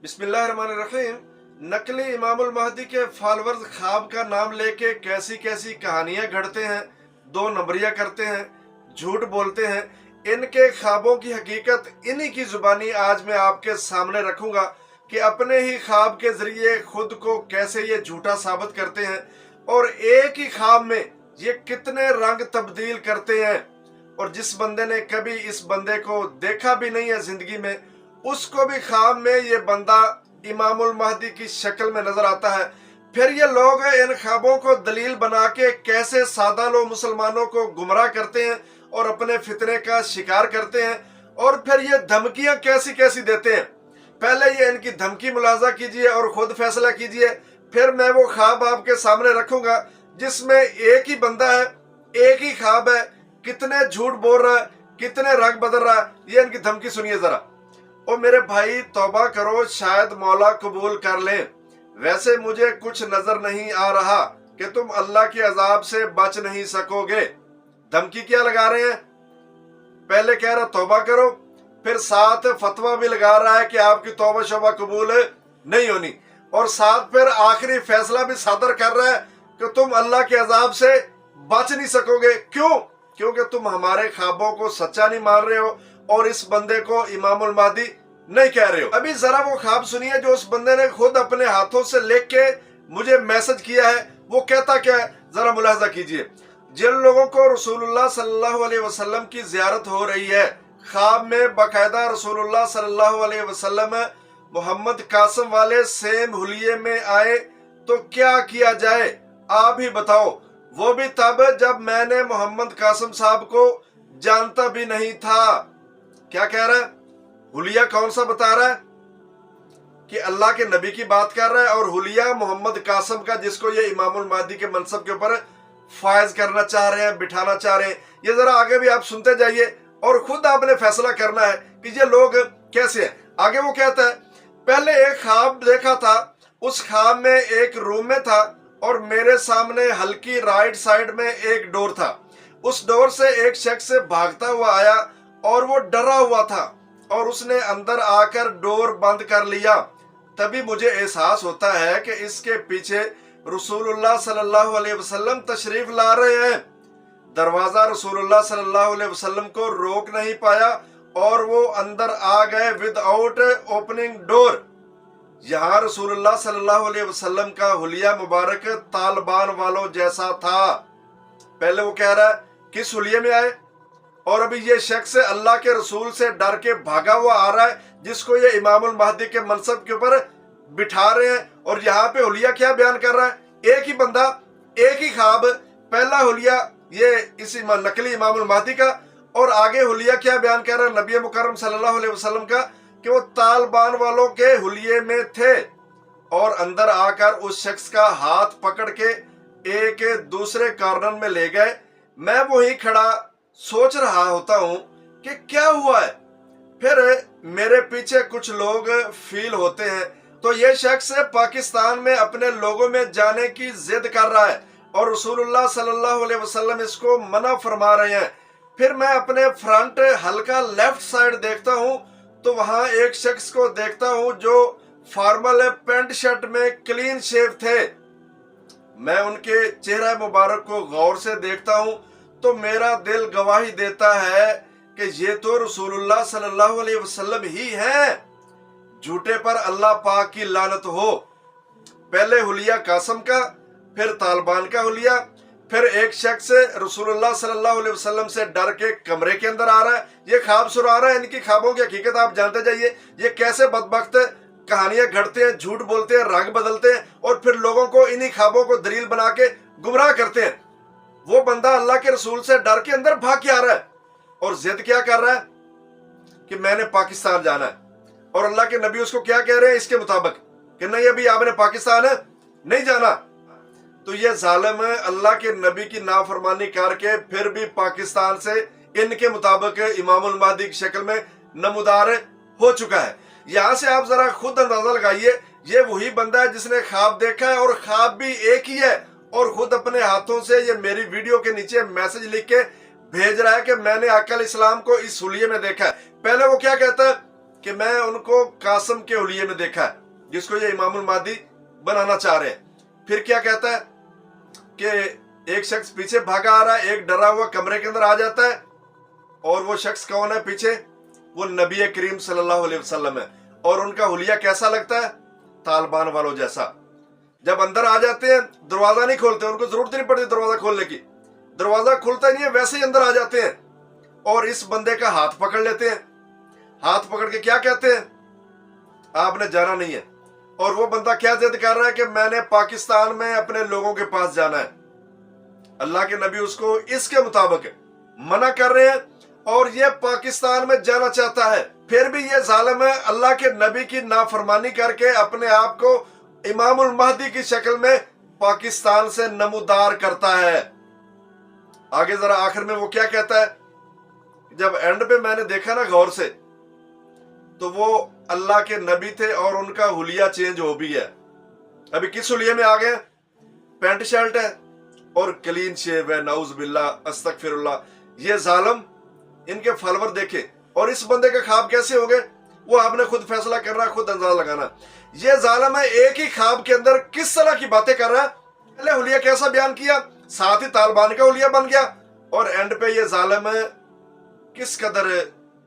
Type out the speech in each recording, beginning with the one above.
बिस्मिल्लाहिर्रहमानिर्रहीम। नकली इमामुल महदी के फॉलोअर्स ख्वाब का नाम लेके कैसी कैसी कहानियां घड़ते हैं, दो नंबरिया करते हैं, झूठ बोलते हैं। इनके ख्वाबों की हकीकत इन्हीं की जुबानी आज मैं आपके सामने रखूंगा कि अपने ही ख्वाब के जरिए खुद को कैसे ये झूठा साबित करते हैं और एक ही ख्वाब में ये कितने रंग तब्दील करते हैं। और जिस बंदे ने कभी इस बंदे को देखा भी नहीं है जिंदगी में, उसको भी ख्वाब में ये बंदा इमामुल महदी की शक्ल में नजर आता है। फिर ये लोग इन ख्वाबों को दलील बना के कैसे सादा लोग मुसलमानों को गुमराह करते हैं और अपने फितने का शिकार करते हैं। और फिर ये धमकियां कैसी कैसी देते हैं। पहले ये इनकी धमकी मुलाजा कीजिए और खुद फैसला कीजिए। फिर मैं वो ख्वाब आपके सामने रखूंगा जिसमें एक ही बंदा है, एक ही ख्वाब है, कितने झूठ बोल रहा है, कितने रंग बदल रहा है। ये इनकी धमकी सुनिए जरा। ओ मेरे भाई, तौबा करो, शायद मौला कबूल कर ले। वैसे मुझे कुछ नजर नहीं आ रहा कि तुम अल्लाह के अजाब से बच नहीं सकोगे। धमकी क्या लगा रहे हैं? पहले कह रहा तौबा करो, फिर साथ फतवा भी लगा रहा है कि आपकी तौबा शोबा कबूल नहीं होनी, और साथ फिर आखिरी फैसला भी सादर कर रहा है कि तुम अल्लाह के अजाब से बच नहीं सकोगे। क्यों? क्योंकि तुम हमारे ख्वाबों को सच्चा नहीं मान रहे हो और इस बंदे को इमामुल महदी नहीं कह रहे हो। अभी जरा वो ख्वाब सुनिए जो उस बंदे ने खुद अपने हाथों से लिख के मुझे मैसेज किया है। वो कहता क्या है, जरा मुलाहजा कीजिए। जिन लोगों को रसूलुल्लाह सल्लल्लाहु अलैहि वसल्लम की जियारत हो रही है, ख्वाब में बाकायदा रसूलुल्लाह सल्लल्लाहु अलैहि वसल्लम मोहम्मद कासिम वाले सेम हुलिये में आए तो क्या किया जाए, आप ही बताओ। वो भी तब जब मैंने मोहम्मद कासिम साहब को जानता भी नहीं था। क्या कह रहा है? हुलिया कौन सा बता रहा है कि अल्लाह के नबी की बात कर रहा है, और हुलिया मोहम्मद कासिम का, जिसको ये इमामुल महदी के मनसब के ऊपर फायज करना चाह रहे हैं, बिठाना चाह रहे हैं। ये जरा आगे भी आप सुनते जाइए और खुद आपने फैसला करना है कि ये लोग कैसे हैं। आगे वो कहता है, पहले एक ख्वाब देखा था, उस ख्वाब में एक रूम में था और मेरे सामने हल्की राइट साइड में एक डोर था। उस डोर से एक शख्स भागता हुआ आया और वो डरा हुआ था और उसने अंदर आकर डोर बंद कर लिया। तभी मुझे एहसास होता है कि इसके पीछे रसूलुल्लाह सल्लल्लाहु अलैहि वसल्लम तशरीफ ला रहे हैं। दरवाजा रसूलुल्लाह सल्लल्लाहु अलैहि वसल्लम को रोक नहीं पाया और वो अंदर आ गए विदाउट ओपनिंग डोर। यहाँ रसूलुल्लाह सल्लल्लाहु अलैहि वसल्लम का हुलिया मुबारक तालिबान वालों जैसा था। पहले वो कह रहा है किस हुलिये में आए, और अभी ये शख्स अल्लाह के रसूल से डर के भागा हुआ आ रहा है, जिसको ये इमामुल महदी के मनसब के ऊपर बिठा रहे हैं। और यहाँ पे हुलिया क्या बयान कर रहा है? एक ही बंदा, एक ही ख्वाब। पहला हुलिया ये इसी नकली इमामुल महदी का, और आगे हुलिया क्या बयान कर रहा है? नबी मुकर्रम सल्लल्लाहु अलैहि वसल्लम का, कि वो तालिबान वालों के हुलिये में थे और अंदर आकर उस शख्स का हाथ पकड़ के एक दूसरे कॉर्नर में ले गए। मैं वहीं खड़ा सोच रहा होता हूं कि क्या हुआ है। फिर मेरे पीछे कुछ लोग फील होते हैं, तो ये शख्स पाकिस्तान में अपने लोगों में जाने की जिद कर रहा है और रसूलुल्लाह सल्लल्लाहु अलैहि वसल्लम इसको मना फरमा रहे हैं। फिर मैं अपने फ्रंट हल्का लेफ्ट साइड देखता हूं तो वहां एक शख्स को देखता हूं जो फॉर्मल पैंट शर्ट में क्लीन शेव थे। मैं उनके चेहरा मुबारक को गौर से देखता हूं तो मेरा दिल गवाही देता है कि ये तो रसूलुल्लाह सल्लल्लाहु अलैहि वसल्लम ही हैं। झूठे पर अल्लाह पाक की लानत हो। पहले हुलिया कासिम का, फिर तालिबान का हुलिया, फिर एक शख्स रसूलुल्लाह सल्लल्लाहु अलैहि वसल्लम से डर के कमरे के अंदर आ रहा है। ये ख्वाब सुना रहा है। इनकी ख्वाबों की हकीकत आप जानते जाइए। ये कैसे बदबख्त कहानियां घड़ते हैं, झूठ बोलते हैं, रंग बदलते हैं और फिर लोगों को इन्हीं ख्वाबों को दलील बना के गुमराह करते हैं। वो बंदा अल्लाह के रसूल से डर के अंदर भाग के आ रहा है और जिद क्या कर रहा है कि मैंने पाकिस्तान जाना है, और अल्लाह के नबी उसको क्या कह रहे हैं इसके मुताबिक कि नहीं, अभी आपने पाकिस्तान नहीं जाना। तो ये जालिम अल्लाह के नबी की नाफरमानी करके फिर भी पाकिस्तान से इनके मुताबिक इमामुल महदी की शक्ल में नमूदार हो चुका है। यहां से आप जरा खुद अंदाजा लगाइए, ये वही बंदा है जिसने ख्वाब देखा है और ख्वाब भी एक ही है, और खुद अपने हाथों से ये मेरी वीडियो के नीचे मैसेज लिख के भेज रहा है कि मैंने अकल इस्लाम को इस हुलिये में देखा है। पहले वो क्या कहता है کہ मैं उनको कासम के हुलिये में देखा है, जिसको ये इमामुल महदी बनाना चाह रहे हैं। फिर क्या कहता है कि एक शख्स पीछे भागा आ रहा है, एक डरा हुआ कमरे के अंदर आ जाता है, और वो शख्स कौन है पीछे? वो नबी करीम सल्लल्लाहु अलैहि वसल्लम है। और उनका हुलिया कैसा लगता है? तालिबान वालों जैसा। जब अंदर आ जाते हैं दरवाजा नहीं खोलते, उनको जरूरत नहीं पड़ती दरवाजा खोलने की, दरवाजा खुलता ही नहीं है, वैसे ही अंदर आ जाते हैं और इस बंदे का हाथ पकड़ लेते हैं। हाथ पकड़ के क्या कहते हैं? आपने जाना नहीं है। और वो बंदा क्या जिद कर रहा है कि मैंने पाकिस्तान में अपने लोगों के पास जाना है। अल्लाह के नबी उसको इसके मुताबिक मना कर रहे हैं और ये पाकिस्तान में जाना चाहता है। फिर भी ये जालिम है, अल्लाह के नबी की नाफरमानी करके अपने आप को इमामुल महदी की शक्ल में पाकिस्तान से नमूदार करता है। आगे जरा आखिर में वो क्या कहता है? जब एंड पे मैंने देखा ना गौर से, तो वो अल्लाह के नबी थे और उनका हुलिया चेंज हो भी है। अभी किस हुलिये में आ गए? पैंट शर्ट है और क्लीन शेव है, नाउज बिल्ला अस्तगफिरुल्लाह। ये जालिम, इनके फॉलोवर देखे। और इस बंदे का ख्वाब कैसे हो गए वो आपने खुद फैसला करना, खुद अंदाजा लगाना। ये जालिम है, एक ही ख्वाब के अंदर किस तरह की बातें कर रहा है। पहले हुलिया कैसा बयान किया, साथ ही तालिबान का हुलिया बन गया, और एंड पे ये जालिम है किस कदर,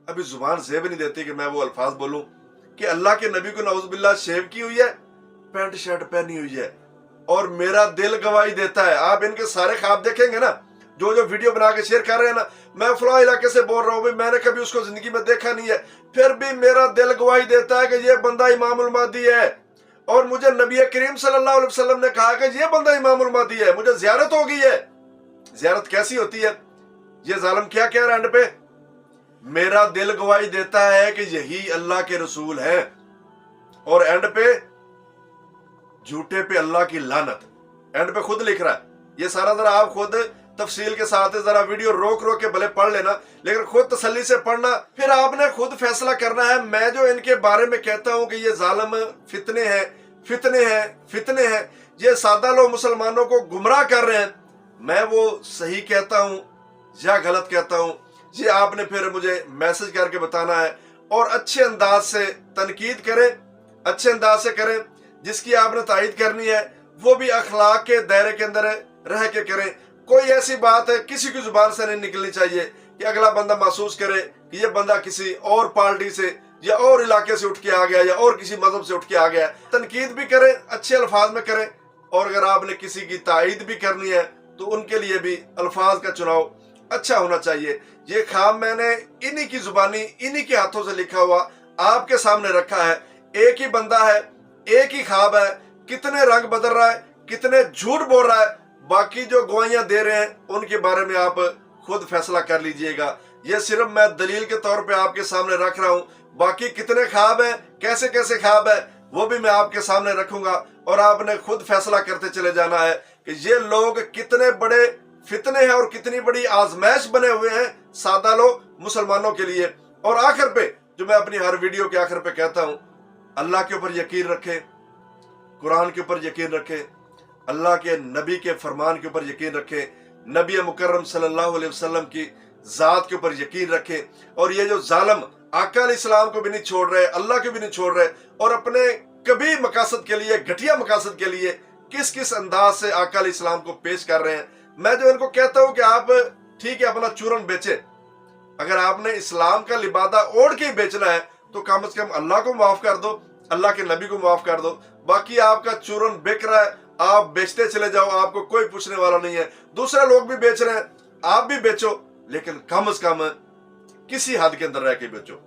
अभी जुबान जेब नहीं देती कि मैं वो अल्फाज बोलूं कि अल्लाह के नबी को नाउज़ बिल्लाह शेव की हुई है, पैंट शर्ट पहनी हुई है, और मेरा दिल गवाही देता है। आप इनके सारे ख्वाब देखेंगे ना, जो जो वीडियो बना के शेयर कर रहे हैं ना, मैं फलां इलाके से बोल रहा हूँ, मैंने कभी उसको जिंदगी में देखा नहीं है, फिर भी मेरा दिल गवाही देता है कि ये बंदा इमामुल महदी है। और मुझे नबी करीम सल्लल्लाहु अलैहि वसल्लम ने कहा कि ये बंदा इमामुल महदी है, मुझे ज़ियारत हो गई है। ज़ियारत कैसी होती है? ये जालिम क्या कह रहा है एंड पे? मेरा दिल गवाही देता है कि यही अल्लाह के रसूल हैं, और एंड पे झूठे पे अल्लाह की लानत। एंड पे खुद लिख रहा है ये सारा। जरा आप खुद तफसील के साथ जरा वीडियो रोक रोक के भले पढ़ लेना, लेकिन खुद तसल्ली से पढ़ना, फिर आपने खुद फैसला करना है। मैं जो इनके बारे में कहता हूं कि ये जालिम फितने हैं, फितने हैं, फितने हैं, ये सादा लोग मुसलमानों को गुमराह कर रहे हैं, मैं वो सही कहता हूं या गलत कहता हूं, ये आपने फिर मुझे मैसेज करके बताना है। और अच्छे अंदाज से तनकीद करें, अच्छे अंदाज से करें। जिसकी आपने तायीद करनी है वो भी अखलाक के दायरे के अंदर रह के करें। कोई ऐसी बात है किसी की जुबान से नहीं निकलनी चाहिए कि अगला बंदा महसूस करे कि ये बंदा किसी और पार्टी से या और इलाके से उठ के आ गया या और किसी मजहब से उठ के आ गया। तनकीद भी करें, अच्छे अल्फाज में करें, और अगर आपने किसी की तायीद भी करनी है तो उनके लिए भी अल्फाज का चुनाव अच्छा होना चाहिए। ये ख्वाब मैंने इन्हीं की जुबानी, इन्हीं के हाथों से लिखा हुआ आपके सामने रखा है। एक ही बंदा है, एक ही ख्वाब है, कितने रंग बदल रहा है, कितने झूठ बोल रहा है, बाकी जो गवाहियां दे रहे हैं उनके बारे में आप खुद फैसला कर लीजिएगा। ये सिर्फ मैं दलील के तौर पे आपके सामने रख रहा हूं। बाकी कितने ख्वाब है, कैसे कैसे ख्वाब है, वो भी मैं आपके सामने रखूंगा, और आपने खुद फैसला करते चले जाना है कि ये लोग कितने बड़े फितने हैं और कितनी बड़ी आजमाइश बने हुए हैं सादा लोग मुसलमानों के लिए। और आखिर पे जो मैं अपनी हर वीडियो के आखिर पे कहता हूं, अल्लाह के ऊपर यकीन रखें, कुरान के ऊपर यकीन रखें, अल्लाह के नबी के फरमान के ऊपर यकीन रखें, नबी मुकर्रम सल्लल्लाहु अलैहि वसल्लम की जात के ऊपर यकीन रखें। और ये जो जालिम आका इस्लाम को भी नहीं छोड़ रहे, अल्लाह को भी नहीं छोड़ रहे, और अपने कभी मकासद के लिए, घटिया मकासद के लिए किस किस अंदाज से आका इस्लाम को पेश कर रहे हैं। मैं जो इनको कहता हूं कि आप ठीक है अपना चूरन बेचे, अगर आपने इस्लाम का लिबादा ओढ़ के ही बेचना है तो कम से कम अल्लाह को माफ कर दो, अल्लाह के नबी को माफ कर दो। बाकी आपका चूरन बिक रहा है, आप बेचते चले जाओ, आपको कोई पूछने वाला नहीं है। दूसरे लोग भी बेच रहे हैं, आप भी बेचो, लेकिन कम से कम किसी हद के अंदर रह के बेचो।